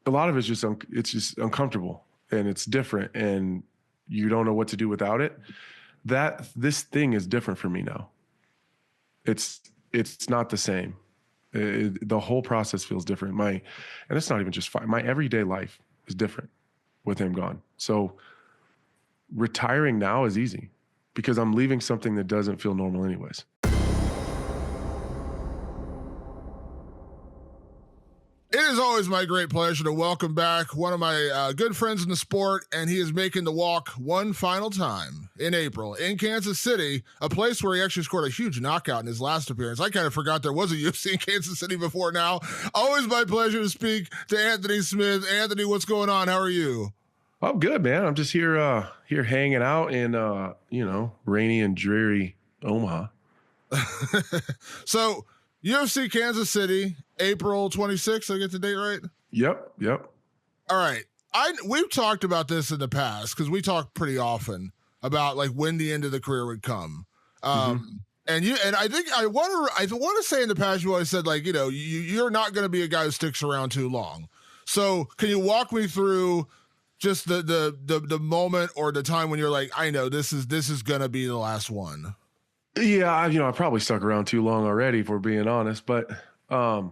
a lot of it's just it's just uncomfortable and it's different and you don't know what to do without it. This thing is different for me now. It's not the same. The whole process feels different. And it's not even just fight. My everyday life is different with him gone. So retiring now is easy because I'm leaving something that doesn't feel normal anyways. It is always my great pleasure to welcome back one of my good friends in the sport, and he is making the walk one final time in April in Kansas City, a place where he actually scored a huge knockout in his last appearance. I kind of forgot there was a UFC in Kansas City before now. Always my pleasure to speak to Anthony Smith. Anthony, what's going on? How are you? I'm good, man. I'm just here hanging out in, rainy and dreary Omaha. So UFC Kansas City, April 26th. I get the date right? Yep. All right. We've talked about this in the past because we talk pretty often about like when the end of the career would come. And I think I want to say in the past you always said like, you're not going to be a guy who sticks around too long. So can you walk me through just the moment or the time when you're like, I know this is going to be the last one? Yeah, I probably stuck around too long already, if we're being honest. But, I'd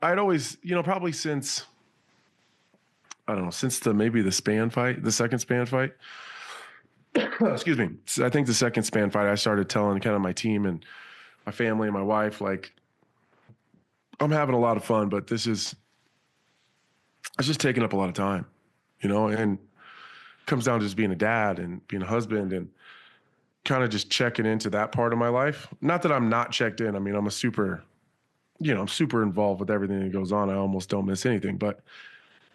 always, probably since, I don't know, since the second Span fight. Excuse me. I think the second Span fight, I started telling kind of my team and my family and my wife, like, I'm having a lot of fun, but it's just taking up a lot of time, and it comes down to just being a dad and being a husband and kind of just checking into that part of my life. Not that I'm not checked in. I mean, I'm super involved with everything that goes on. I almost don't miss anything, but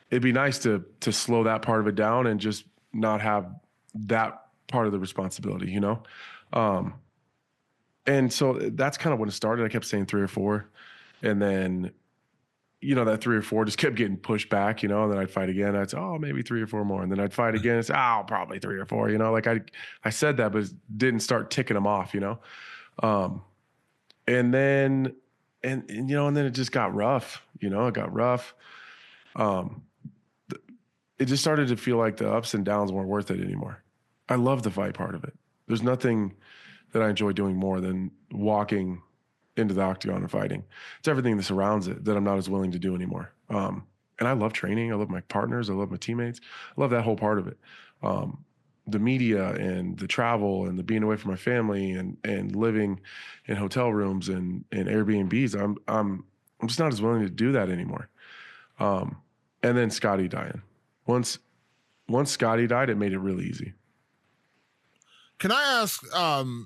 it'd be nice to slow that part of it down and just not have that part of the responsibility, And so that's kind of when it started. I kept saying 3 or 4. And then, that 3 or 4 just kept getting pushed back, and then I'd fight again. I'd say, oh, maybe 3 or 4 more. And then I'd fight again. It's, probably 3 or 4, like I said that, but didn't start ticking them off, and then it just got rough, it got rough. It just started to feel like the ups and downs weren't worth it anymore. I love the fight part of it. There's nothing that I enjoy doing more than walking into the octagon and fighting. It's everything that surrounds it that I'm not as willing to do anymore. And I love training. I love my partners. I love my teammates. I love that whole part of it. The media and the travel and the being away from my family and living in hotel rooms and Airbnbs. I'm just not as willing to do that anymore. And then Scotty dying. Once Scotty died, it made it really easy. Can I ask,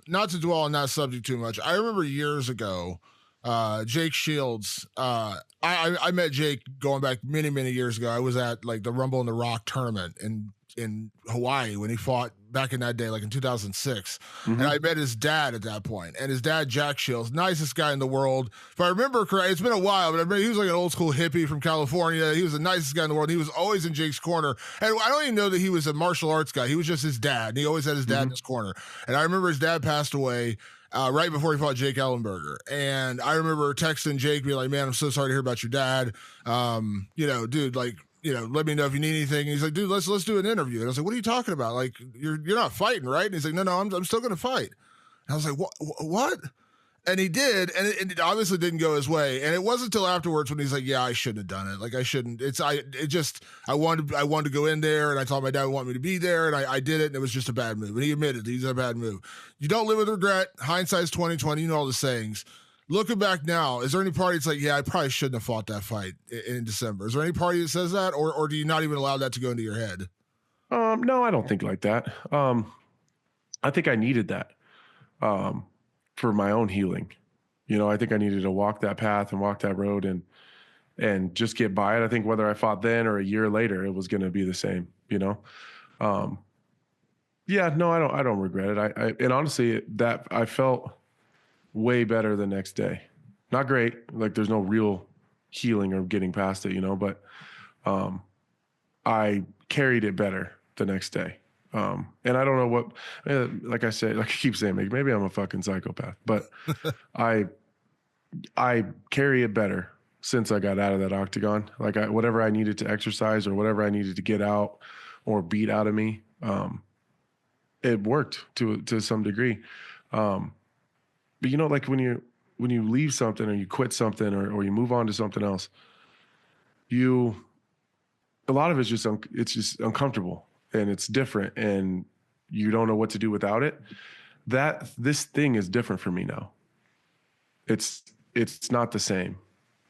not to dwell on that subject too much, I remember years ago, Jake Shields, I met Jake going back many, many years ago. I was at like the Rumble in the Rock tournament in Hawaii when he fought back in that day, like in 2006. And I met his dad at that point. And his dad, Jack Shields, nicest guy in the world. If I remember correctly, it's been a while, but I remember he was like an old school hippie from California. He was the nicest guy in the world. He was always in Jake's corner. And I don't even know that he was a martial arts guy. He was just his dad. And he always had his dad in his corner. And I remember his dad passed away right before he fought Jake Ellenberger. And I remember texting Jake, being like, man, I'm so sorry to hear about your dad. Dude, like, let me know if you need anything. And he's like, dude, let's do an interview. And I was like, what are you talking about? Like, you're not fighting, right? And he's like, no, I'm still going to fight. And I was like, what? And he did. And it obviously didn't go his way. And it wasn't until afterwards when he's like, yeah, I shouldn't have done it. Like, I shouldn't. I wanted to go in there, and I thought my dad would want me to be there. And I did it. And it was just a bad move. And he admitted he's a bad move. You don't live with regret. Hindsight's 20/20. You know all the sayings. Looking back now, is there any party that's like, yeah, I probably shouldn't have fought that fight in December? Is there any party that says that, or do you not even allow that to go into your head? No, I don't think like that. I think I needed that for my own healing. I think I needed to walk that path and walk that road and just get by it. I think whether I fought then or a year later, it was going to be the same. Yeah, no, I don't regret it. And honestly, that I felt way better the next day. Not great. Like there's no real healing or getting past it, but I carried it better the next day. And I don't know what, like I said, like I keep saying, maybe I'm a fucking psychopath, but I carry it better since I got out of that octagon. Like whatever I needed to exercise or whatever I needed to get out or beat out of me, it worked to some degree. But like when you leave something or you quit something or you move on to something else, a lot of it's just uncomfortable and it's different and you don't know what to do without it. This thing is different for me now. It's not the same.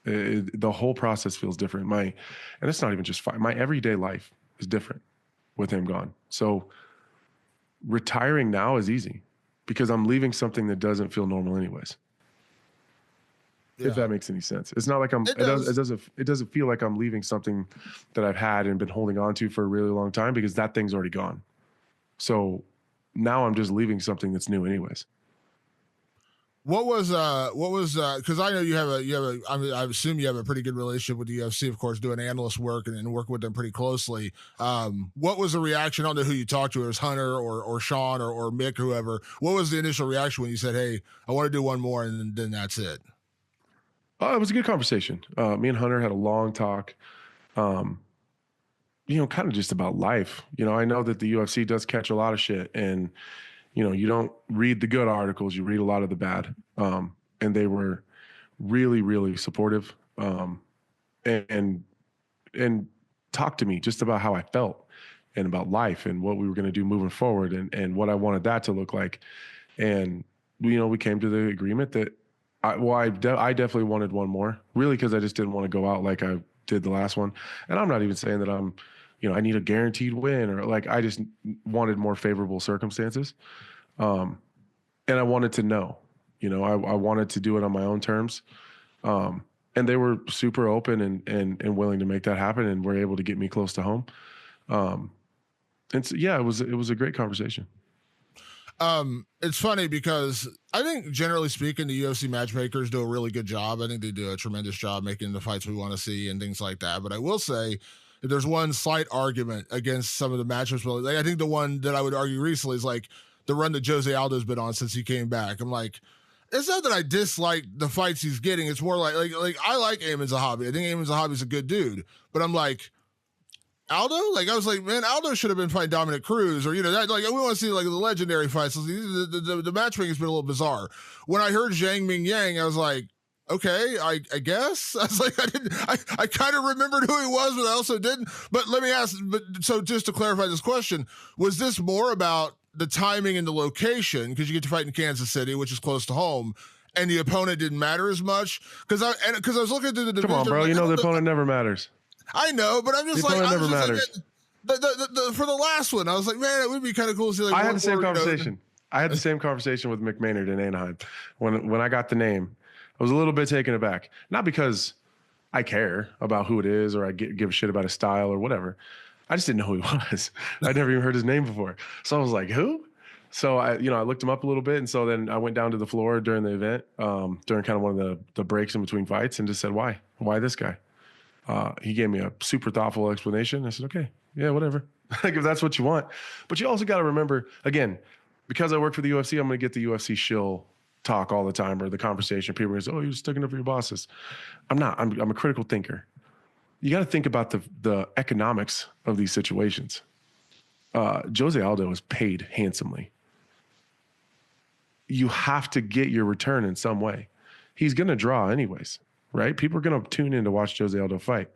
The whole process feels different. And it's not even just fight. My everyday life is different with him gone. So retiring now is easy because I'm leaving something that doesn't feel normal anyways. Yeah. If that makes any sense. It's not like it doesn't feel like I'm leaving something that I've had and been holding on to for a really long time because that thing's already gone. So now I'm just leaving something that's new anyways. What was because I know I assume you have a pretty good relationship with the UFC, of course, doing analyst work and working with them pretty closely. What was the reaction? I don't know who you talked to, it was Hunter or Sean or Mick, whoever. What was the initial reaction when you said, "Hey, I want to do one more," and then that's it? It was a good conversation. Me and Hunter had a long talk, kind of just about life. I know that the UFC does catch a lot of shit and, you don't read the good articles, you read a lot of the bad. And they were really, really supportive and talked to me just about how I felt and about life and what we were going to do moving forward and what I wanted that to look like. And, we came to the agreement that I definitely wanted one more, really, because I just didn't want to go out like I did the last one. And I'm not even saying that I'm, I need a guaranteed win or I just wanted more favorable circumstances. And I wanted to know, I wanted to do it on my own terms. And they were super open and willing to make that happen and were able to get me close to home. And so, yeah, it was a great conversation. It's funny because I think generally speaking, the UFC matchmakers do a really good job. I think they do a tremendous job making the fights we want to see and things like that. But I will say if there's one slight argument against some of the matchups, I think the one that I would argue recently is the run that Jose Aldo's been on since he came back. I'm like, it's not that I dislike the fights he's getting. It's more like I like Amin Zahabi. I think Amin Zahabi's a good dude, but I'm like, Aldo? I was like, man, Aldo should have been fighting Dominic Cruz or, we want to see the legendary fights. The matchmaking has been a little bizarre. When I heard Zhang Mingyang, I was like, okay, I guess. I was like, I kind of remembered who he was, but I also didn't. But let me ask, so just to clarify this question, was this more about the timing and the location? Because you get to fight in Kansas City, which is close to home, and the opponent didn't matter as much? Because I was looking through the division. Come on, bro. The opponent never matters. I know, but I'm just the opponent never matters. For the last one, I was like, man, it would be kind of cool to see. I had the same conversation. I had the same conversation with Mick Maynard in Anaheim when I got the name. I was a little bit taken aback, not because I care about who it is or I give a shit about his style or whatever. I just didn't know who he was. I'd never even heard his name before, so I was like, who? So I looked him up a little bit, and so then I went down to the floor during the event, during kind of one of the breaks in between fights, and just said, why this guy? He gave me a super thoughtful explanation. I said, okay, yeah, whatever. If that's what you want. But you also got to remember, again, because I work for the UFC, I'm going to get the UFC shill talk all the time or the conversation. People are going to say, oh, you're sticking up for your bosses. I'm not. I'm a critical thinker. You got to think about the economics of these situations. Jose Aldo is paid handsomely. You have to get your return in some way. He's going to draw anyways. Right? People are going to tune in to watch Jose Aldo fight.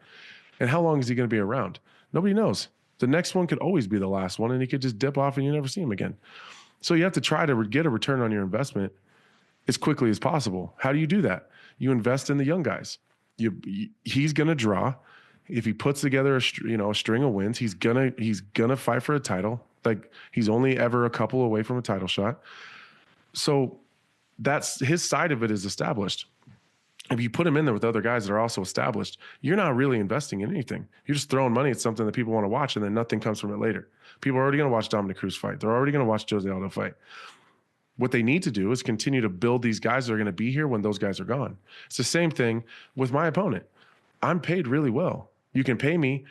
And how long is he going to be around? Nobody knows. The next one could always be the last one, and he could just dip off and you never see him again. So you have to try to get a return on your investment as quickly as possible. How do you do that? You invest in the young guys. He's going to draw. If he puts together a string of wins, he's gonna fight for a title. He's only ever a couple away from a title shot. So that's his side of it is established. If you put him in there with other guys that are also established, you're not really investing in anything. You're just throwing money at something that people want to watch, and then nothing comes from it later. People are already going to watch Dominic Cruz fight. They're already going to watch Jose Aldo fight. What they need to do is continue to build these guys that are going to be here when those guys are gone. It's the same thing with my opponent. I'm paid really well. You can pay me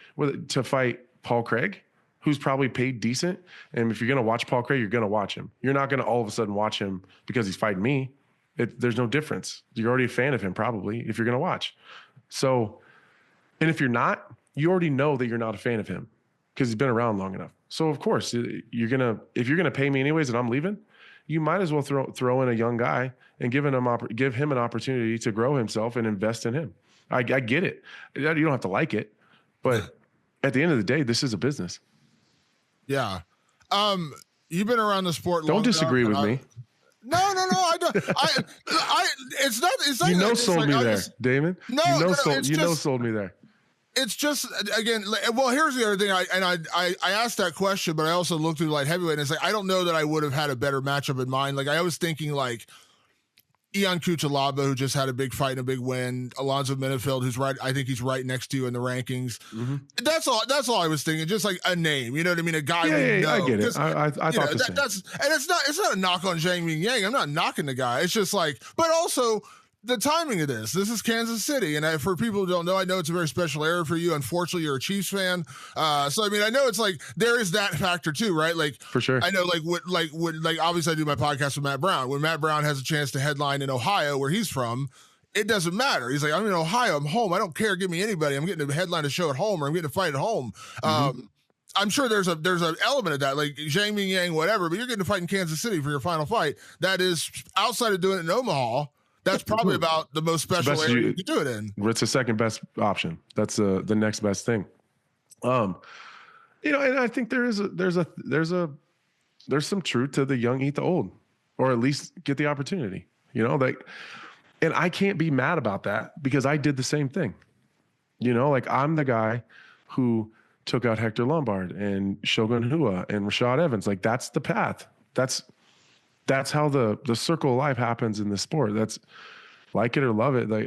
to fight Paul Craig, who's probably paid decent. And if you're going to watch Paul Craig, you're going to watch him. You're not going to all of a sudden watch him because he's fighting me. There's no difference. You're already a fan of him probably if you're going to watch. So, and if you're not, you already know that you're not a fan of him because he's been around long enough. So of course if you're gonna pay me anyways and I'm leaving, you might as well throw in a young guy and give him an opportunity to grow himself and invest in him. I get it. You don't have to like it, but at the end of the day, this is a business. Yeah. You've been around the sport long enough. Don't disagree with me. No, I don't. It's not. Sold me there, Damon. No, sold me there. It's just, again, well, here's the other thing. I asked that question, but I also looked through light heavyweight, and it's like, I don't know that I would have had a better matchup in mind. Like, I was thinking, like, Ion Cutelaba, who just had a big fight and a big win. Alonzo Minifield, who's right. I think he's right next to you in the rankings. Mm-hmm. That's all I was thinking. Just like a name, you know what I mean? A guy. Yeah, I get it. I thought the same. And it's not a knock on Zhang Mingyang. I'm not knocking the guy. It's just like, but also the timing of this is Kansas City. And for people who don't know, I know it's a very special era for you. Unfortunately, you're a Chiefs fan. So, I mean, I know it's like, there is that factor too, right? Like, for sure. I know obviously I do my podcast with Matt Brown. When Matt Brown has a chance to headline in Ohio, where he's from, it doesn't matter. He's like, I'm in Ohio, I'm home. I don't care. Give me anybody. I'm getting a headline to show at home, or I'm getting a fight at home. Mm-hmm. I'm sure there's an element of that, like Zhang Mingyang, whatever, but you're getting to fight in Kansas City for your final fight. That is, outside of doing it in Omaha, that's probably about the most special area you can do it in. It's the second best option. That's the next best thing. And I think there's some truth to the young eat the old, or at least get the opportunity. And I can't be mad about that because I did the same thing. I'm the guy who took out Hector Lombard and Shogun Rua and Rashad Evans. Like, that's the path. That's how the circle of life happens in this sport. That's, like it or love it, love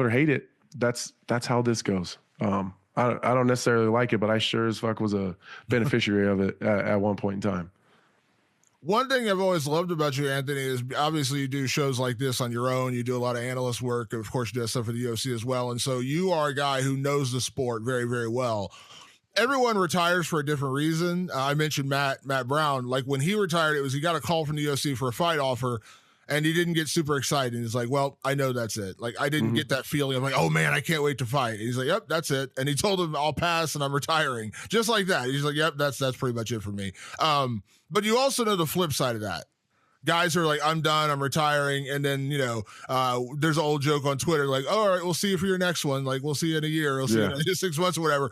it or hate it. That's how this goes. I don't necessarily like it, but I sure as fuck was a beneficiary of it at one point in time. One thing I've always loved about you, Anthony, is obviously you do shows like this on your own. You do a lot of analyst work. Of course, you do stuff for the UFC as well. And so you are a guy who knows the sport very, very well. Everyone retires for a different reason. I mentioned Matt Brown. Like, when he retired, he got a call from the UFC for a fight offer, and he didn't get super excited. He's like, well, I know that's it. Like, I didn't get that feeling. I'm like, oh man, I can't wait to fight. And he's like, yep, that's it. And he told him, I'll pass and I'm retiring. Just like that. He's like, yep, that's pretty much it for me. But you also know the flip side of that. Guys are like, I'm done, I'm retiring. And then, there's an old joke on Twitter, like, all right, we'll see you for your next one. Like, we'll see you in a year. We'll see you in 6 months or whatever.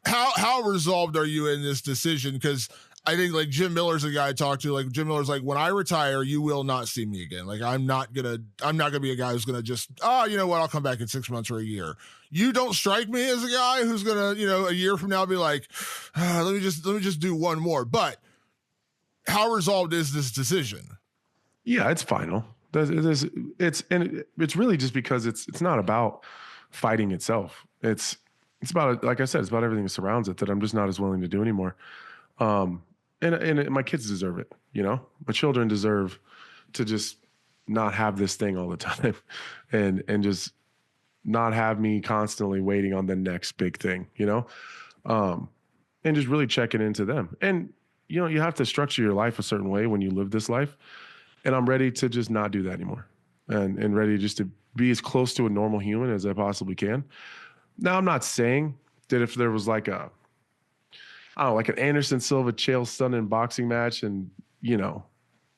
How resolved are you in this decision? Because I think, like, Jim Miller's a guy I talked to. Like, Jim Miller's like, when I retire, you will not see me again. Like, I'm not gonna be a guy who's gonna just, you know what, I'll come back in 6 months or a year. You don't strike me as a guy who's gonna, a year from now be like, let me just do one more. But how resolved is this decision? Yeah, it's final. It's really just because it's not about fighting itself. It's about, like I said, it's about everything that surrounds it that I'm just not as willing to do anymore. And my kids deserve it. My children deserve to just not have this thing all the time, and just not have me constantly waiting on the next big thing. And just really checking into them. And you have to structure your life a certain way when you live this life. And I'm ready to just not do that anymore, and ready just to be as close to a normal human as I possibly can. Now, I'm not saying that if there was like an Anderson Silva Chael Sonnen boxing match and,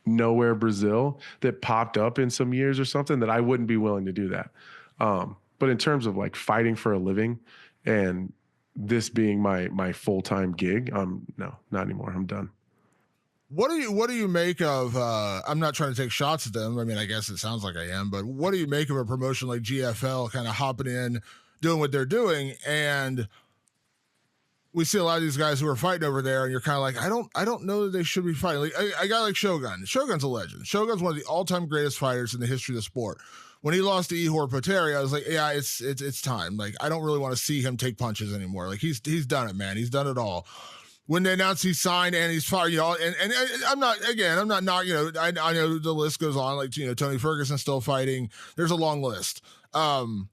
nowhere Brazil that popped up in some years or something, that I wouldn't be willing to do that. But in terms of like fighting for a living and this being my full-time gig, no, not anymore. I'm done. What do you make of, I'm not trying to take shots at them. I mean, I guess it sounds like I am, but what do you make of a promotion like GFL kind of hopping in, doing what they're doing? And we see a lot of these guys who are fighting over there, and you're kind of like, I don't know that they should be fighting. Like, I got like Shogun. Shogun's a legend. Shogun's one of the all-time greatest fighters in the history of the sport. When he lost to Ihor Potieria, I was like, yeah, it's time. Like, I don't really want to see him take punches anymore. Like, he's done it, man. He's done it all. When they announced he signed and he's fired, and I'm not I know the list goes on, like, Tony Ferguson still fighting. There's a long list. I'm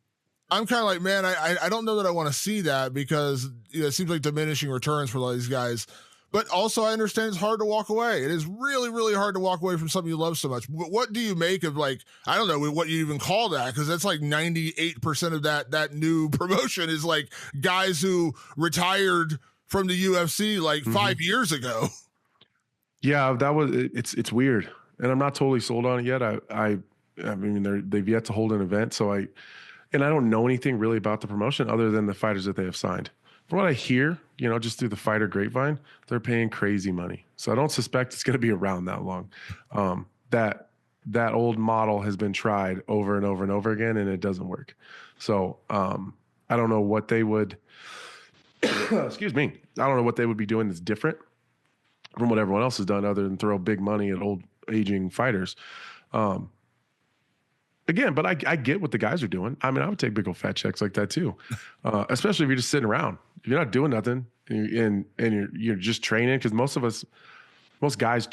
kind of like, man, I don't know that I want to see that, because it seems like diminishing returns for a lot of these guys. But also, I understand it's hard to walk away. It is really, really hard to walk away from something you love so much. But what do you make of, like, I don't know what you even call that, because that's like 98% of that new promotion is like guys who retired from the UFC like 5 years ago. Yeah, it's weird, and I'm not totally sold on it yet. I mean, they've yet to hold an event, so I don't know anything really about the promotion other than the fighters that they have signed. From what I hear, just through the fighter grapevine, they're paying crazy money. So I don't suspect it's going to be around that long. That old model has been tried over and over and over again, and it doesn't work. So I don't know what they would, excuse me, I don't know what they would be doing that's different from what everyone else has done other than throw big money at old aging fighters. Again, but I get what the guys are doing. I mean, I would take big old fat checks like that too, especially if you're just sitting around. If you're not doing nothing and you're just training, because most guys,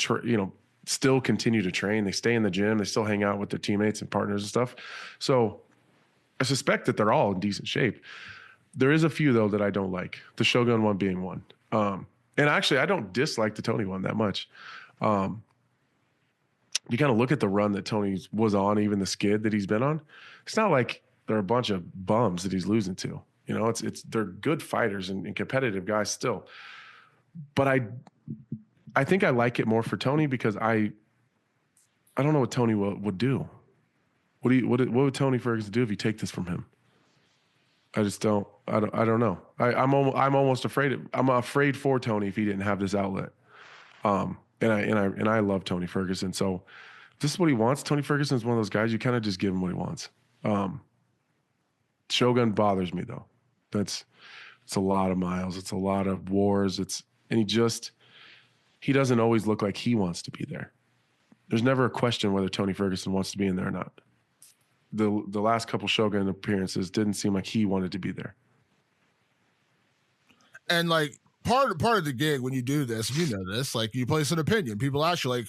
still continue to train. They stay in the gym. They still hang out with their teammates and partners and stuff. So I suspect that they're all in decent shape. There is a few though that I don't like. The Shogun one being one. And actually, I don't dislike the Tony one that much. You kind of look at the run that Tony was on, even the skid that he's been on. It's not like they're a bunch of bums that he's losing to. They're good fighters and competitive guys still. But I think I like it more for Tony because I don't know what Tony would do. What would Tony Ferguson do if you take this from him? I just don't. I don't know. I'm almost afraid. I'm afraid for Tony if he didn't have this outlet. And I love Tony Ferguson. So if this is what he wants, Tony Ferguson is one of those guys you kind of just give him what he wants. Shogun bothers me though. It's a lot of miles. It's a lot of wars. He doesn't always look like he wants to be there. There's never a question whether Tony Ferguson wants to be in there or not. The last couple Shogun appearances didn't seem like he wanted to be there. And like part of the gig when you do this, this, like you place an opinion. People ask you, like,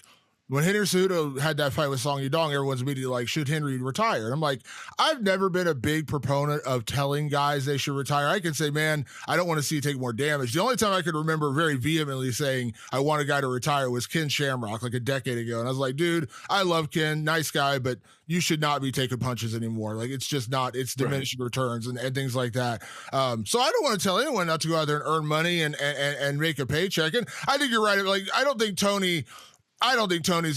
when Henry Cejudo had that fight with Song Yadong, everyone's immediately like, should Henry retire? And I'm like, I've never been a big proponent of telling guys they should retire. I can say, man, I don't want to see you take more damage. The only time I could remember very vehemently saying I want a guy to retire was Ken Shamrock like a decade ago. And I was like, dude, I love Ken, nice guy, but you should not be taking punches anymore. Like, it's just not, it's diminishing returns and things like that. So I don't want to tell anyone not to go out there and earn money and make a paycheck. And I think you're right. Like, I don't think Tony's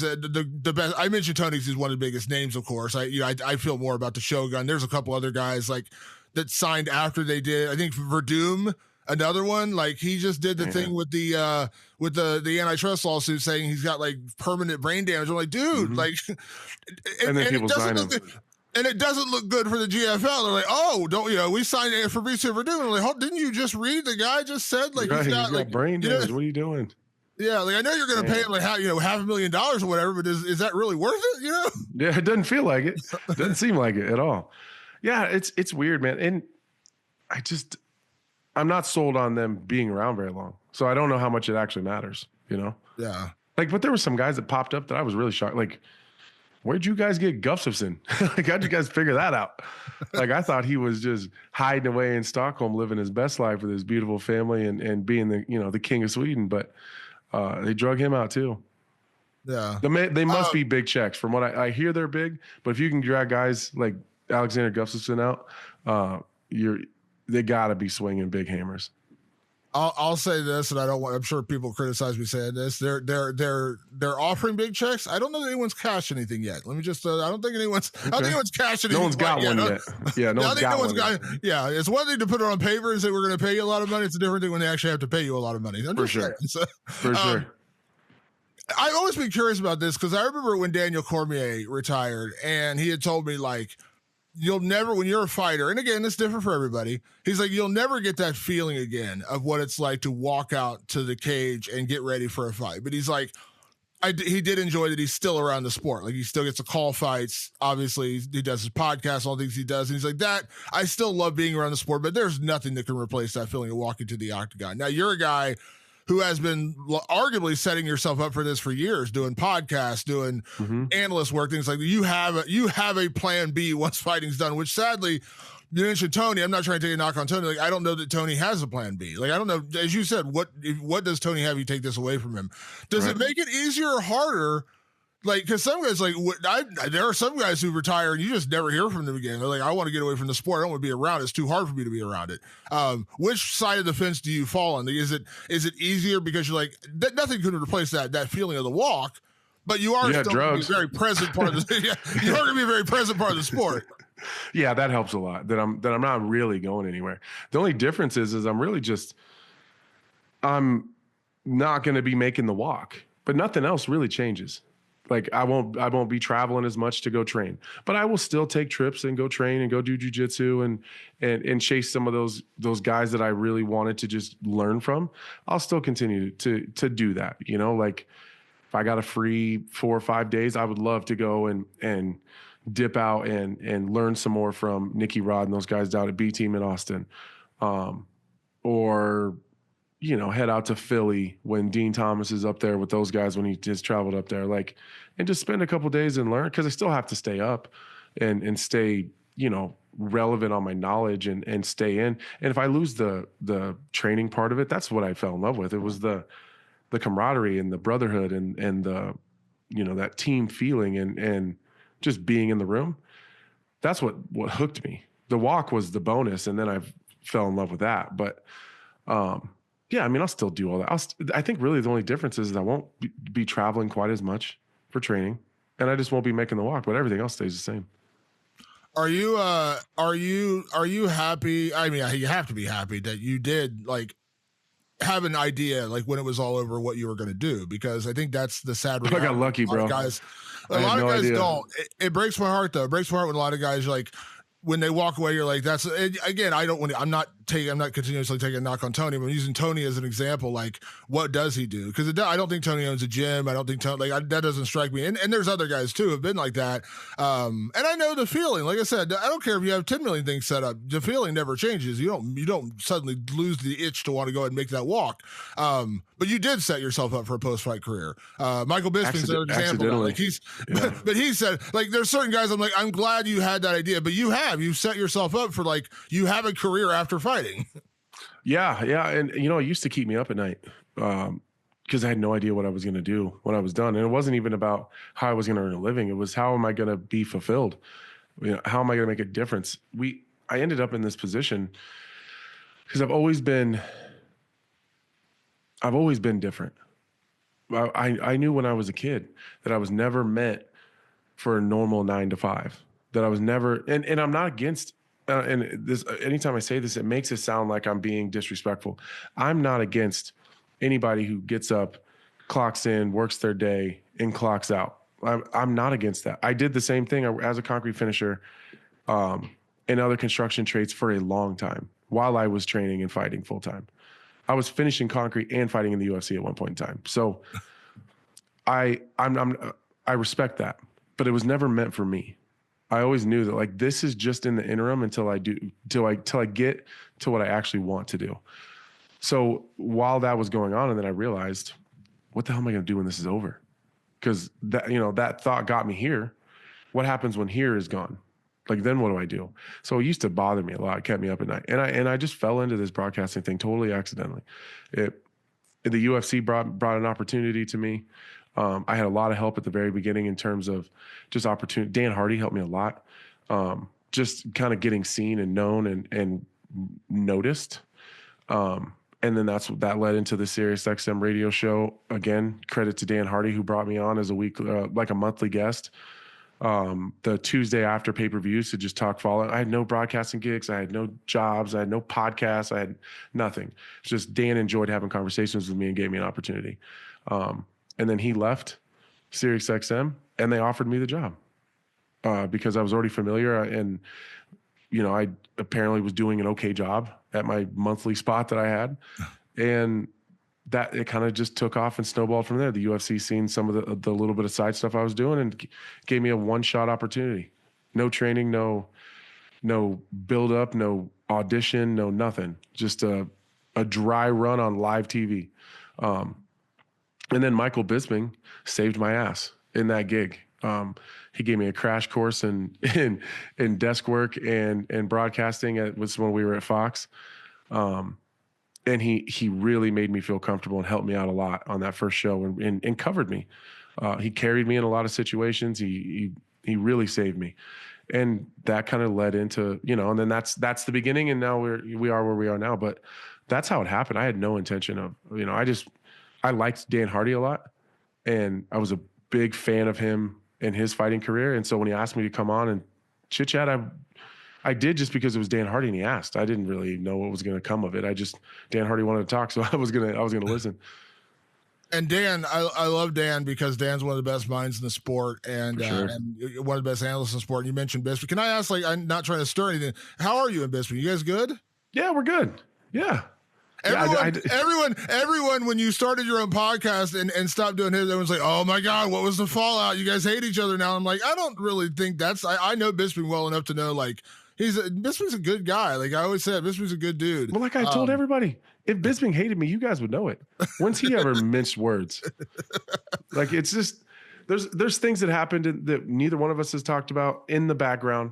the best. I mentioned Tony's is one of the biggest names, of course. I feel more about the Shogun. There's a couple other guys like that signed after they did. I think Verdum, another one. Like, he just did the thing with the antitrust lawsuit saying he's got like permanent brain damage. I'm like, dude, like, and then people sign him. And it doesn't look good for the GFL. They're like, oh, we signed Fabricio Verdum. I'm like, didn't you just read? The guy just said like he's got like brain damage. What are you doing? Yeah, like I know you're going to pay him like $500,000 or whatever, but is that really worth it? Yeah, it doesn't feel like it. Doesn't seem like it at all. Yeah, it's weird, man. And I'm not sold on them being around very long, so I don't know how much it actually matters. Yeah. Like, but there were some guys that popped up that I was really shocked. Like, where'd you guys get Gustafsson? Like, how'd you guys figure that out? Like, I thought he was just hiding away in Stockholm, living his best life with his beautiful family and being the king of Sweden, but. They drug him out too. Yeah. They must be big checks. From what I hear, they're big. But if you can drag guys like Alexander Gustafsson out, they got to be swinging big hammers. I'll say this, and I'm sure people criticize me saying this. They're offering big checks. I don't know that anyone's cashed anything yet. Let me just. I don't think anyone's cashed anything. No one's got one yet. Yeah, no one's got one. Yeah, it's one thing to put it on paper and say we're going to pay you a lot of money. It's a different thing when they actually have to pay you a lot of money. For sure. For sure. I've always been curious about this because I remember when Daniel Cormier retired, and he had told me like, you'll never, when you're a fighter, and again, it's different for everybody. He's like, you'll never get that feeling again of what it's like to walk out to the cage and get ready for a fight. But he's like, he did enjoy that he's still around the sport. Like, he still gets to call fights. Obviously, he does his podcast, all the things he does. And he's like, that, I still love being around the sport, but there's nothing that can replace that feeling of walking to the octagon. Now, you're a guy who has been arguably setting yourself up for this for years, doing podcasts, doing analyst work, things like that. You have a plan B once fighting's done, which sadly you mentioned Tony. I'm not trying to take a knock on Tony. Like, I don't know that Tony has a plan B. Like, I don't know. As you said, what does Tony have you take this away from him? Does it make it easier or harder? Like, because some guys, like, there are some guys who retire and you just never hear from them again. They're like, I want to get away from the sport. I don't want to be around it. It's too hard for me to be around it. Which side of the fence do you fall on? Is it easier because you're like, nothing could replace that feeling of the walk, but you are still going to be a very present part of the you are going to be a very present part of the sport. Yeah, that helps a lot. That I'm not really going anywhere. The only difference is I'm not going to be making the walk, but nothing else really changes. Like I won't be traveling as much to go train, but I will still take trips and go train and go do jujitsu and chase some of those guys that I really wanted to just learn from. I'll still continue to do that. You know, like if I got a free 4 or 5 days, I would love to go and dip out and learn some more from Nicky Rod and those guys down at B Team in Austin, or you know, head out to Philly when Dean Thomas is up there with those guys when he just traveled up there, like, and just spend a couple days and learn, because I still have to stay up and stay, you know, relevant on my knowledge and stay in. And if I lose the training part of it, that's what I fell in love with. It was the camaraderie and the brotherhood and the, you know, that team feeling and just being in the room. That's what hooked me. The walk was the bonus, and then I fell in love with that. But yeah, I mean, I'll still do all that. I think really the only difference is I won't be traveling quite as much for training, and I just won't be making the walk, but everything else stays the same. Are you happy? I mean, you have to be happy that you did like have an idea, like when it was all over, what you were going to do, because I think that's the sad reality. I got lucky, bro. A lot of guys don't. It breaks my heart though. It breaks my heart when a lot of guys like, when they walk away, you're like, that's, again, I'm not continuously taking a knock on Tony, but I'm using Tony as an example. Like, what does he do? Because I don't think Tony owns a gym. I don't think Tony, that doesn't strike me. And there's other guys too who have been like that. And I know the feeling. Like I said, I don't care if you have 10 million things set up. The feeling never changes. You don't suddenly lose the itch to want to go ahead and make that walk. But you did set yourself up for a post-fight career. Michael Bisping's an example. Like but he said, like, there's certain guys I'm like, I'm glad you had that idea, but you've set yourself up for, like, you have a career after fighting. Yeah. And, you know, it used to keep me up at night because I had no idea what I was going to do when I was done. And it wasn't even about how I was going to earn a living. It was, how am I going to be fulfilled? You know, how am I going to make a difference? I ended up in this position because I've always been different. I knew when I was a kid that I was never meant for a normal 9 to 5. That I was never, and I'm not against, and this, anytime I say this, it makes it sound like I'm being disrespectful. I'm not against anybody who gets up, clocks in, works their day, and clocks out. I'm not against that. I did the same thing as a concrete finisher and other construction trades for a long time while I was training and fighting full time. I was finishing concrete and fighting in the UFC at one point in time. So I respect that, but it was never meant for me. I always knew that, like, this is just in the interim until I get to what I actually want to do. So while that was going on, and then I realized, what the hell am I going to do when this is over? Because that thought got me here. What happens when here is gone? Like, then what do I do? So it used to bother me a lot. It kept me up at night. And I just fell into this broadcasting thing totally accidentally. The UFC brought an opportunity to me. I had a lot of help at the very beginning in terms of just opportunity. Dan Hardy helped me a lot. Just kind of getting seen and known and noticed. And then that led into the Sirius XM radio show. Again, credit to Dan Hardy, who brought me on as like a monthly guest. The Tuesday after pay-per-views to just talk follow. I had no broadcasting gigs. I had no jobs. I had no podcasts. I had nothing. It's just Dan enjoyed having conversations with me and gave me an opportunity. And then he left Sirius XM and they offered me the job because I was already familiar and, you know, I apparently was doing an okay job at my monthly spot that I had. And that it kind of just took off and snowballed from there. The UFC seen some of the little bit of side stuff I was doing and gave me a one-shot opportunity. No training, no build up, no audition, no nothing. Just a dry run on live TV. And then Michael Bisping saved my ass in that gig. He gave me a crash course in desk work and broadcasting. It was when we were at Fox. And he really made me feel comfortable and helped me out a lot on that first show and covered me. He carried me in a lot of situations. He really saved me. And that kind of led into, and then that's the beginning. And now we are where we are now, but that's how it happened. I had no intention of, I liked Dan Hardy a lot, and I was a big fan of him and his fighting career. And so when he asked me to come on and chit chat, I did, just because it was Dan Hardy and he asked. I didn't really know what was going to come of it. Dan Hardy wanted to talk, so I was going to listen. And Dan, I love Dan because Dan's one of the best minds in the sport and, sure. And one of the best analysts in the sport. And you mentioned Bisping. Can I ask, I'm not trying to stir anything. How are you in Bisping? You guys good? Yeah, we're good. Yeah. Everyone, when you started your own podcast and stopped doing his, everyone's like, oh my God, what was the fallout? You guys hate each other now. I'm like, I don't really think I know Bisping well enough to know, Bisping's a good guy. Like I always said, Bisping's a good dude. Well, like I told everybody, if Bisping hated me, you guys would know it. When's he ever minced words? Like, it's just, there's things that happened that neither one of us has talked about in the background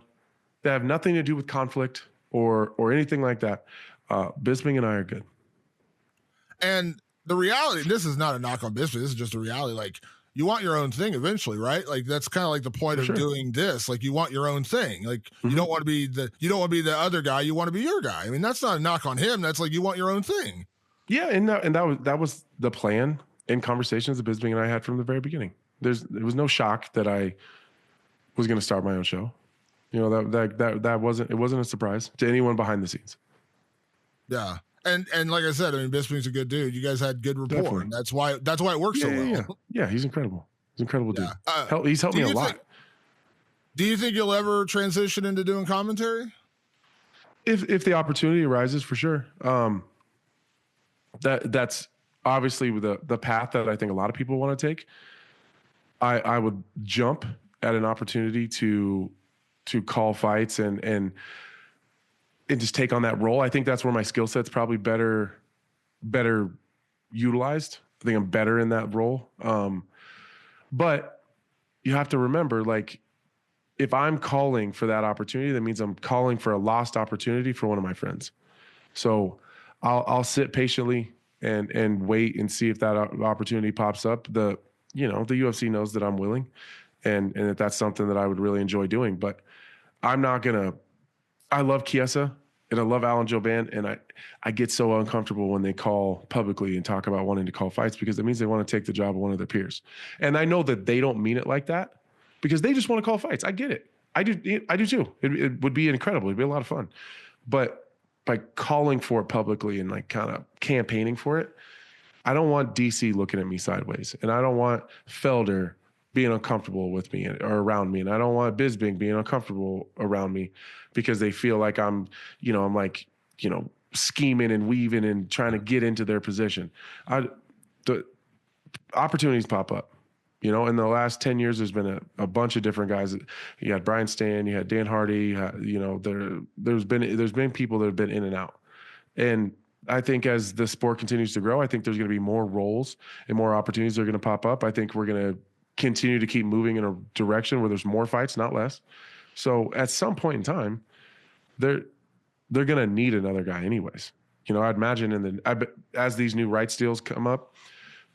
that have nothing to do with conflict or anything like that. Bisping and I are good. And the reality, this is not a knock on Bisping. This is just a reality. Like, you want your own thing eventually, right? Like, that's kind of like the point of doing this. Like, you want your own thing. Like, you don't want to be the other guy. You want to be your guy. I mean, that's not a knock on him. That's like, you want your own thing. Yeah. And that was the plan in conversations that Bisping and I had from the very beginning. There was no shock that I was going to start my own show. That wasn't a surprise to anyone behind the scenes. Yeah. And like I said, I mean, Bisping's a good dude. You guys had good rapport. And that's why it works so well. Yeah, he's incredible. He's an incredible dude. He's helped me a lot. Do you think you'll ever transition into doing commentary? If the opportunity arises, for sure. That's obviously the path that I think a lot of people want to take. I would jump at an opportunity to call fights and just take on that role. I think that's where my skill set's probably better utilized. I think I'm better in that role. But you have to remember, like, if I'm calling for that opportunity, that means I'm calling for a lost opportunity for one of my friends. So I'll sit patiently and wait and see if that opportunity pops up. The UFC knows that I'm willing and that that's something that I would really enjoy doing, but I'm not gonna. I love Chiesa and I love Alan Joban, and I get so uncomfortable when they call publicly and talk about wanting to call fights, because it means they want to take the job of one of their peers. And I know that they don't mean it like that, because they just want to call fights. I get it. I do too. It would be incredible. It'd be a lot of fun. But by calling for it publicly and like kind of campaigning for it, I don't want DC looking at me sideways, and I don't want Felder being uncomfortable with me or around me. And I don't want Bisping being uncomfortable around me because they feel like I'm scheming and weaving and trying to get into their position. The opportunities pop up. In the last 10 years, there's been a bunch of different guys. You had Brian Stan, you had Dan Hardy, there's been people that have been in and out. And I think as the sport continues to grow, I think there's going to be more roles and more opportunities that are going to pop up. I think we're going to continue to keep moving in a direction where there's more fights, not less. So at some point in time, they're going to need another guy anyways. I'd imagine as these new rights deals come up,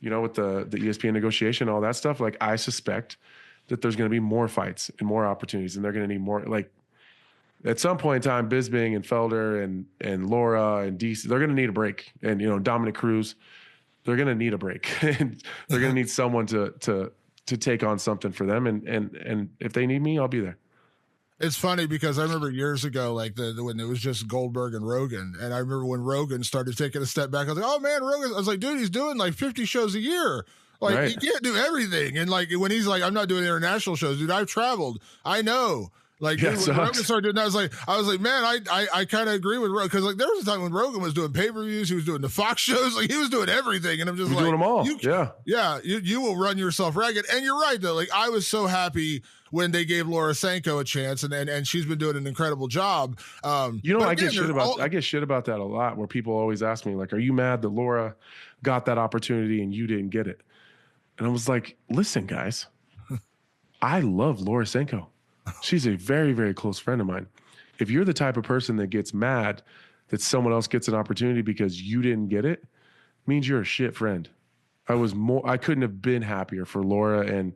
with the ESPN negotiation, all that stuff, like, I suspect that there's going to be more fights and more opportunities, and they're going to need more. Like, at some point in time, Bisping and Felder and Laura and DC, they're going to need a break. And, Dominic Cruz, they're going to need a break. And they're going to need someone to take on something for them. And if they need me, I'll be there. It's funny because I remember years ago, like when it was just Goldberg and Rogan. And I remember when Rogan started taking a step back, I was like, oh man, Rogan. I was like, dude, he's doing like 50 shows a year. Like, right. He can't do everything. And like, when he's like, I'm not doing international shows, dude, I've traveled. I know. Like, when Rogan started doing that, I was like, man, I kind of agree with Rogan. Cause like there was a time when Rogan was doing pay-per-views, he was doing the Fox shows, like he was doing everything. And I'm just like, doing them all. You will run yourself ragged. And you're right though. Like, I was so happy when they gave Laura Sanko a chance, and she's been doing an incredible job. I get shit about that a lot, where people always ask me, like, are you mad that Laura got that opportunity and you didn't get it? And I was like, listen, guys, I love Laura Senko. She's a very, very close friend of mine. If you're the type of person that gets mad that someone else gets an opportunity because you didn't get it, means you're a shit friend. I couldn't have been happier for Laura and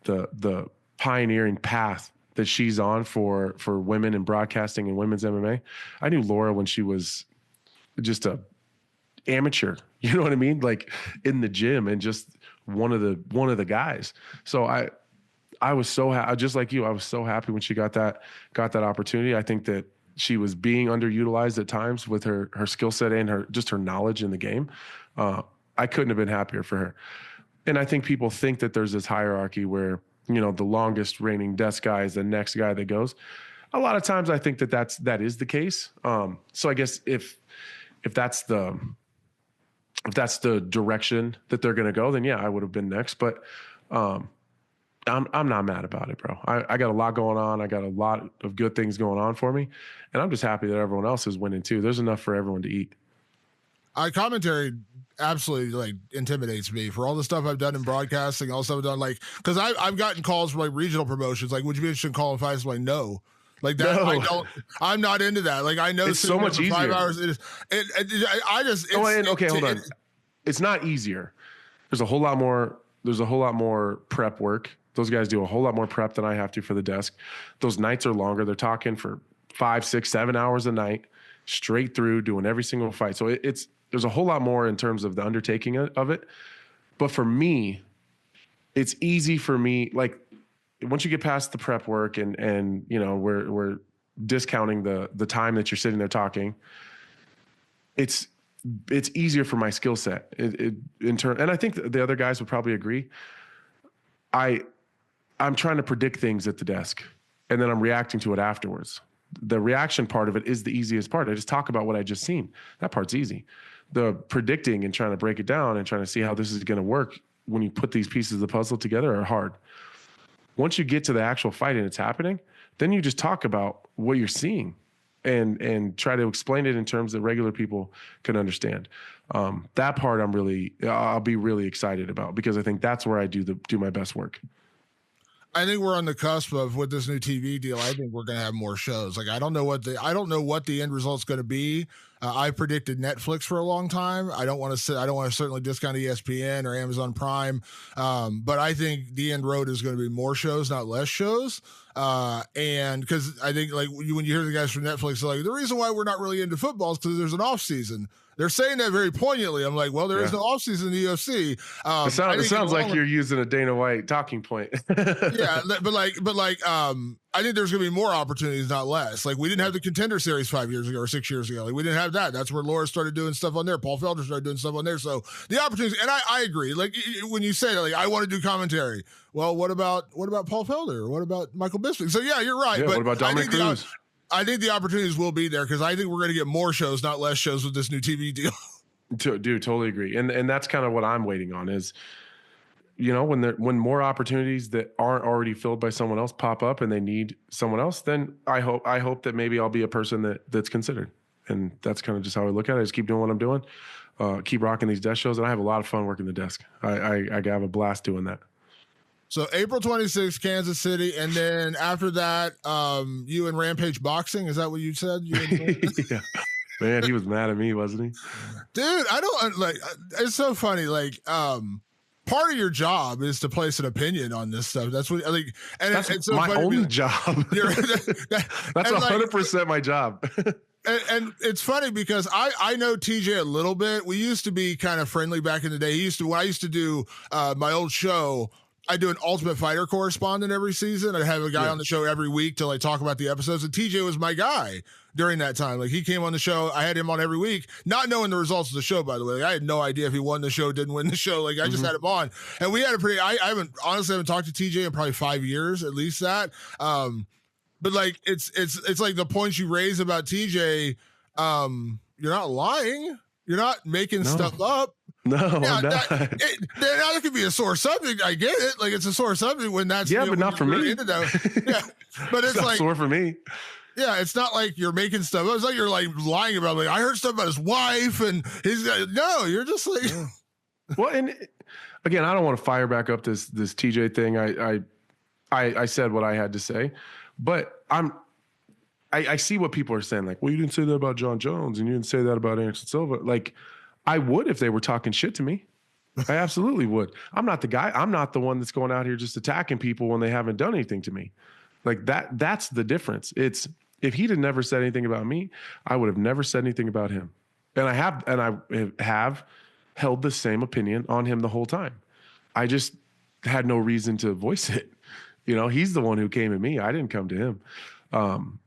the pioneering path that she's on for women in broadcasting and women's MMA. I knew Laura when she was just a amateur, you know what I mean? Like in the gym and just one of the guys. So I was so happy, just like you. I was so happy when she got that opportunity. I think that she was being underutilized at times with her skill set and her knowledge in the game. I couldn't have been happier for her. And I think people think that there's this hierarchy where, you know, the longest reigning desk guy is the next guy that goes. A lot of times I think that is the case. So I guess if that's the direction that they're going to go, then yeah, I would have been next. But I'm not mad about it, bro. I got a lot going on. I got a lot of good things going on for me. And I'm just happy that everyone else is winning too. There's enough for everyone to eat. Commentary absolutely like intimidates me for all the stuff I've done in broadcasting, all the stuff I've done, like, because I've gotten calls from like regional promotions, like, would you be interested in calling fights? I'm like, no. Like that, no. I'm not into that. Like, I know it's so much easier. 5 hours. Hold on. It's not easier. There's a whole lot more prep work. Those guys do a whole lot more prep than I have to for the desk. Those nights are longer. They're talking for 5, 6, 7 hours a night, straight through, doing every single fight. So there's a whole lot more in terms of the undertaking of it. But for me, it's easy for me. Like, once you get past the prep work and you know, we're discounting the time that you're sitting there talking, it's easier for my skill set and I think the other guys would probably agree. I'm trying to predict things at the desk and then I'm reacting to it afterwards. The reaction part of it is the easiest part. I just talk about what I just seen. That part's easy. The predicting and trying to break it down and trying to see how this is going to work when you put these pieces of the puzzle together are hard. Once you get to the actual fight and it's happening, then you just talk about what you're seeing and try to explain it in terms that regular people can understand. That part I'll be really excited about because I think that's where I do my best work. I think we're on the cusp of, with this new TV deal, I think we're going to have more shows. Like, I don't know what the end result's going to be. I predicted Netflix for a long time. I don't want to certainly discount ESPN or Amazon Prime. But I think the end road is going to be more shows, not less shows. And because I think, like, when you hear the guys from Netflix, they're like, the reason why we're not really into football is because there's an off season. They're saying that very poignantly. I'm like, well, there is no offseason in the UFC. It sounds like you're using a Dana White talking point. Yeah, but I think there's going to be more opportunities, not less. Like, we didn't have the Contender Series 5 years ago or 6 years ago. Like, we didn't have that. That's where Laura started doing stuff on there. Paul Felder started doing stuff on there. So the opportunities, and I agree. Like, when you say that, like, I want to do commentary. Well, what about Paul Felder? Or what about Michael Bisping? So yeah, you're right. Yeah, but what about Dominic Cruz? I think the opportunities will be there because I think we're going to get more shows, not less shows, with this new TV deal. Dude, totally agree. And that's kind of what I'm waiting on is, you know, when more opportunities that aren't already filled by someone else pop up and they need someone else, then I hope that maybe I'll be a person that's considered. And that's kind of just how I look at it. I just keep doing what I'm doing, keep rocking these desk shows. And I have a lot of fun working the desk. I have a blast doing that. So April 26th, Kansas City. And then after that, you and Rampage Boxing. Is that what you said? Yeah. Man, he was mad at me, wasn't he? Dude, I don't like, it's so funny. Like, part of your job is to place an opinion on this stuff. That's what, like, and it's so my funny only job. That's 100% my job. And it's funny because I know TJ a little bit. We used to be kind of friendly back in the day. When I used to do my old show, I do an Ultimate Fighter correspondent every season. I'd have a guy on the show every week to like talk about the episodes. And TJ was my guy during that time. Like, he came on the show. I had him on every week, not knowing the results of the show, by the way. Like, I had no idea if he won the show, didn't win the show. Like, I just had him on. And we had I haven't talked to TJ in probably 5 years, at least that. But like, it's like the points you raise about TJ, you're not lying. You're not making stuff up. No, yeah, that could be a sore subject. I get it. Like, it's a sore subject when that's but not for me. Yeah, but it's like sore for me. Yeah, it's not like you're making stuff. It's like you're like lying about, like, I heard stuff about his wife and he's no. You're just like, well, and again, I don't want to fire back up this TJ thing. I said what I had to say, but I see what people are saying. Like, well, you didn't say that about John Jones and you didn't say that about Anderson Silva. Like, I would if they were talking shit to me. I absolutely would. I'm not the guy. I'm not the one that's going out here just attacking people when they haven't done anything to me. Like that's the difference. It's if he'd have never said anything about me, I would have never said anything about him. And I have held the same opinion on him the whole time. I just had no reason to voice it. You know, he's the one who came at me. I didn't come to him.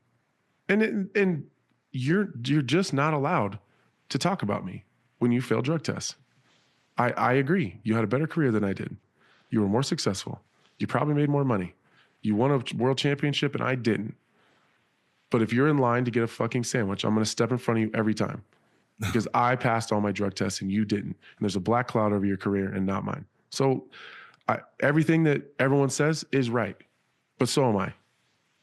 And you're just not allowed to talk about me when you fail drug tests. I agree. You had a better career than I did. You were more successful. You probably made more money. You won a world championship and I didn't. But if you're in line to get a fucking sandwich, I'm going to step in front of you every time because I passed all my drug tests and you didn't. And there's a black cloud over your career and not mine. So everything that everyone says is right, but so am I.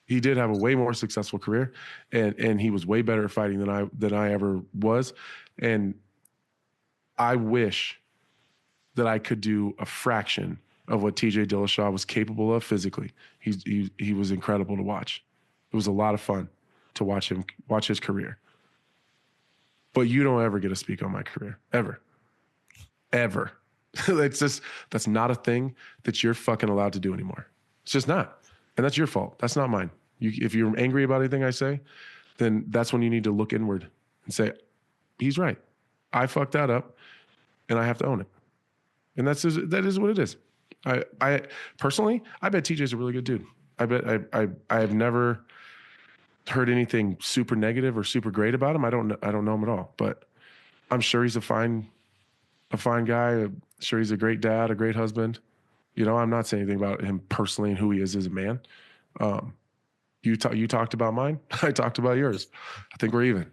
He did have a way more successful career and he was way better at fighting than I ever was. And I wish that I could do a fraction of what TJ Dillashaw was capable of physically. He was incredible to watch. It was a lot of fun to watch his career. But you don't ever get to speak on my career, ever. That's not a thing that you're fucking allowed to do anymore. It's just not. And that's your fault. That's not mine. If you're angry about anything I say, then that's when you need to look inward and say, he's right. I fucked that up and I have to own it. And that is what it is. I personally, I bet TJ's a really good dude. I have never heard anything super negative or super great about him. I don't know him at all, but I'm sure he's a fine guy. I'm sure he's a great dad, a great husband. You know, I'm not saying anything about him personally and who he is as a man. You talked about mine. I talked about yours. I think we're even.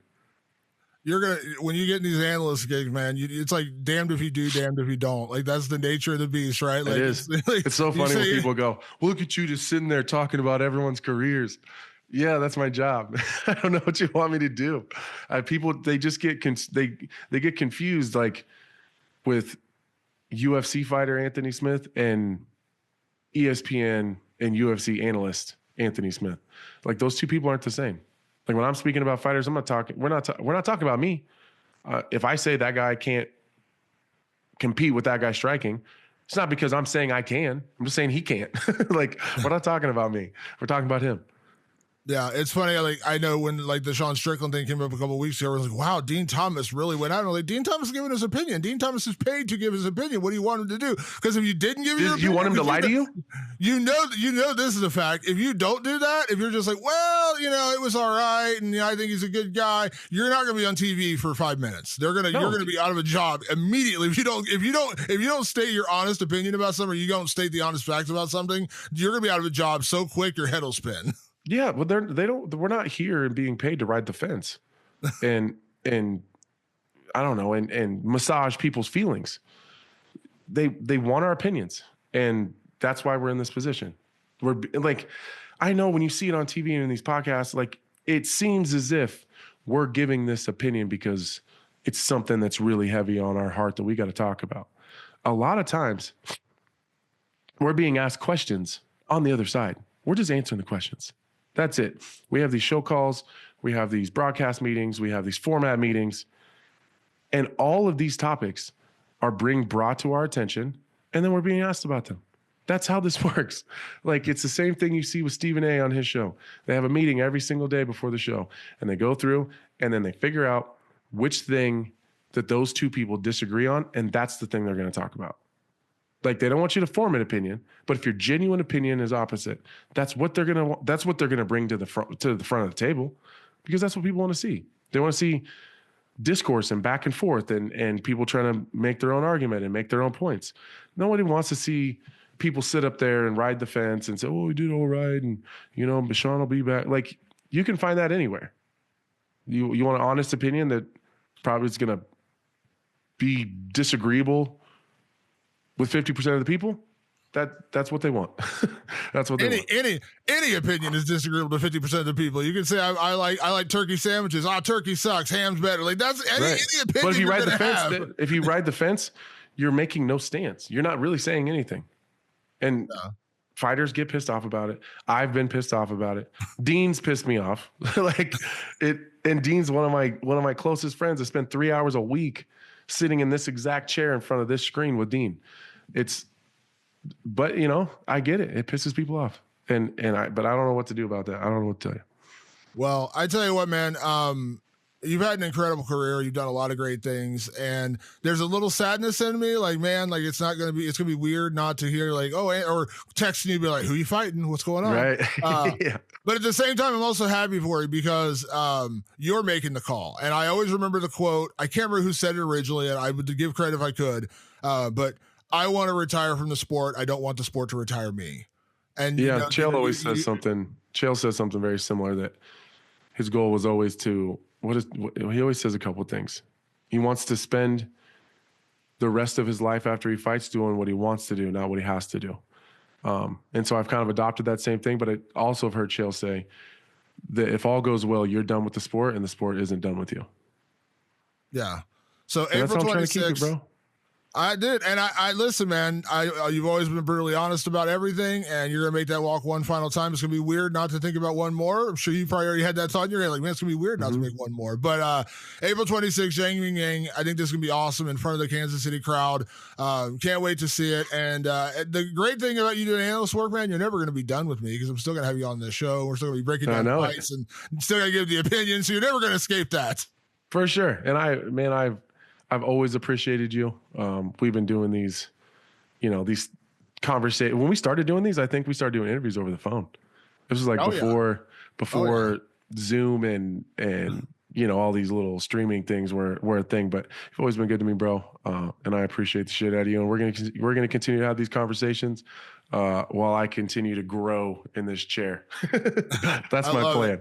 When you get in these analyst gigs, man, it's like damned if you do, damned if you don't. Like that's the nature of the beast, right? Like, it is. It's so funny when people go, well, look at you just sitting there talking about everyone's careers. Yeah, that's my job. I don't know what you want me to do. People, they just get they get confused, like with UFC fighter Anthony Smith and ESPN and UFC analyst Anthony Smith. Like those two people aren't the same. Like when I'm speaking about fighters, we're not talking about me. If I say that guy can't compete with that guy striking, it's not because I'm saying I can. I'm just saying he can't. Like we're not talking about me. We're talking about him. Yeah, it's funny. Like I know when like the Sean Strickland thing came up a couple of weeks ago, I was like, "Wow, Dean Thomas really went out." Like Dean Thomas is giving his opinion. Dean Thomas is paid to give his opinion. What do you want him to do? Because if you didn't give your opinion, you want him to lie to you? You know this is a fact. If you don't do that, if you're just like, well, you know, it was all right, and I think he's a good guy, you're not going to be on TV for 5 minutes. You're going to be out of a job immediately if you don't state your honest opinion about something, or you don't state the honest facts about something. You're going to be out of a job so quick your head will spin. Yeah, well, we're not here and being paid to ride the fence and I don't know, and massage people's feelings. They want our opinions. And that's why we're in this position. We're like, I know when you see it on TV and in these podcasts, like it seems as if we're giving this opinion because it's something that's really heavy on our heart that we got to talk about. A lot of times we're being asked questions on the other side. We're just answering the questions. That's it. We have these show calls. We have these broadcast meetings. We have these format meetings. And all of these topics are being brought to our attention, and then we're being asked about them. That's how this works. Like, it's the same thing you see with Stephen A. on his show. They have a meeting every single day before the show, and they go through, and then they figure out which thing that those two people disagree on, and that's the thing they're going to talk about. Like, they don't want you to form an opinion, but if your genuine opinion is opposite, that's what they're gonna bring to the front of the table, because that's what people want to see. They want to see discourse and back and forth and people trying to make their own argument and make their own points. Nobody wants to see people sit up there and ride the fence and say, "Oh, we did all right," and you know, Bashan will be back. Like, you can find that anywhere. You want an honest opinion that probably is gonna be disagreeable with 50% of the people, that's what they want. That's what they want. Any opinion is disagreeable to 50% of the people. You can say I like turkey sandwiches. Turkey sucks. Ham's better. Like that's any opinion. But if you ride the fence, you're making no stance. You're not really saying anything. And Fighters get pissed off about it. I've been pissed off about it. Dean's pissed me off. Like it, and Dean's one of my closest friends. I spend 3 hours a week sitting in this exact chair in front of this screen with Dean. But I get it. It pisses people off. But I don't know what to do about that. I don't know what to tell you. Well, I tell you what, man, you've had an incredible career. You've done a lot of great things, and there's a little sadness in me. Like, man, like it's going to be weird not to hear like, oh, or texting you, be like, who you fighting? What's going on? Right. Yeah. But at the same time, I'm also happy for you because you're making the call. And I always remember the quote. I can't remember who said it originally, and I would give credit if I could. But I want to retire from the sport. I don't want the sport to retire me. And yeah, Chael always says something. Chael says something very similar, that his goal was always to, he always says a couple of things. He wants to spend the rest of his life after he fights doing what he wants to do, not what he has to do. And so I've kind of adopted that same thing, but I also have heard Chael say that if all goes well, you're done with the sport and the sport isn't done with you. Yeah. So April 26th, bro. I did. And I listen, man, you've always been brutally honest about everything, and you're going to make that walk one final time. It's going to be weird not to think about one more. I'm sure you probably already had that thought in your head, like, man, it's going to be weird not to make one more. But April 26th, Zhang Mingyang, I think this is going to be awesome in front of the Kansas City crowd. Can't wait to see it. And the great thing about you doing analyst work, man, you're never going to be done with me because I'm still going to have you on this show. We're still going to be breaking down fights and still going to give the opinion, so you're never going to escape that. For sure. And I've always appreciated you. We've been doing these, these conversations. When we started doing these, I think we started doing interviews over the phone. This was like before Zoom and all these little streaming things were a thing. But you've always been good to me, bro. And I appreciate the shit out of you. And we're gonna continue to have these conversations while I continue to grow in this chair. That's my plan.